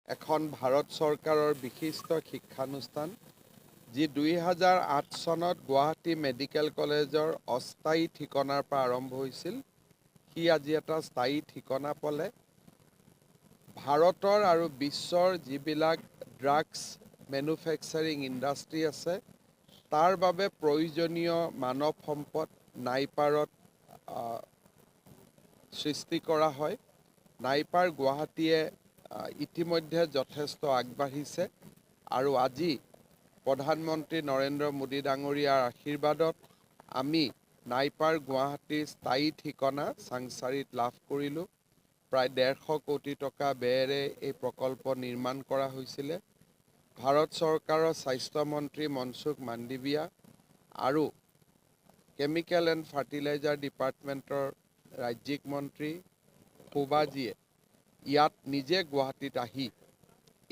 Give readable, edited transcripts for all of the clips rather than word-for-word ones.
এখন ভাৰত চৰকাৰৰ বিশিষ্ট শিক্ষানুষ্ঠান যি 2008 চনত গুৱাহাটী মেডিকেল কলেজৰ অস্থায়ী ঠিকনাৰ পৰা আৰম্ভ হৈছিল, সি আজি এটা স্থায়ী ঠিকনা পালে। ভাৰতৰ আৰু বিশ্বৰ যিবিলাক ড্ৰাগছ মেনুফেকচাৰিং ইণ্ডাষ্ট্ৰী আছে, তাৰ বাবে প্ৰয়োজনীয় মানৱ সম্পদ নাইপাৰত সৃষ্টি কৰা হয়। নাইপাৰ গুৱাহাটীয়ে ইতিমধ্যে যথেষ্ট আগবাঢ়িছে আৰু আজি প্ৰধানমন্ত্ৰী নৰেন্দ্ৰ মোদী ডাঙৰীয়াৰ আশীৰ্বাদত আমি নাইপাৰ গুৱাহাটীৰ স্থায়ী ঠিকনা চাংচাৰিত লাভ কৰিলোঁ। প্ৰায় 150 কোটি টকা ব্যয়েৰে এই প্ৰকল্প নিৰ্মাণ কৰা হৈছিলে। ভাৰত চৰকাৰৰ স্বাস্থ্যমন্ত্ৰী মনসুখ মাণ্ডভিয়া আৰু কেমিকেল এণ্ড ফাৰ্টিলাইজাৰ ডিপাৰ্টমেণ্টৰ ৰাজ্যিক মন্ত্ৰী শোভাজীয়ে ইয়াত নিজে গুৱাহাটীত আহি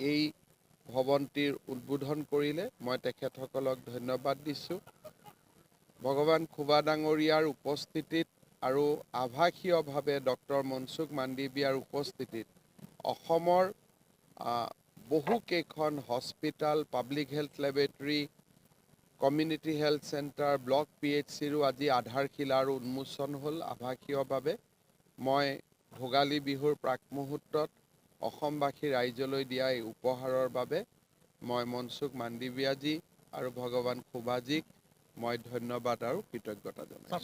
এই ভৱনটিৰ উদ্বোধন কৰিলে। মই তেখেতসকলক ধন্যবাদ দিছোঁ। ভগৱান খোবা ডাঙৰীয়াৰ উপস্থিতিত আৰু আভাসীয়ভাৱে ডক্টৰ মনসুখ মাণ্ডভিয়াৰ উপস্থিতিত অসমৰ বহুকেইখন hospital, public health laboratory, community health centre, block PHCৰো আজি আধাৰশিলা আৰু উন্মোচন হ'ল আভাসীয়ভাৱে। মই ভোগালী বিহুৰ প্ৰাক মুহূৰ্তত অসমবাসী ৰাইজলৈ দিয়া এই উপহাৰৰ বাবে মই মনসুখ মাণ্ডভিয়াজী আৰু ভগৱান খোভাজীক মই ধন্যবাদ আৰু কৃতজ্ঞতা জনাইছোঁ।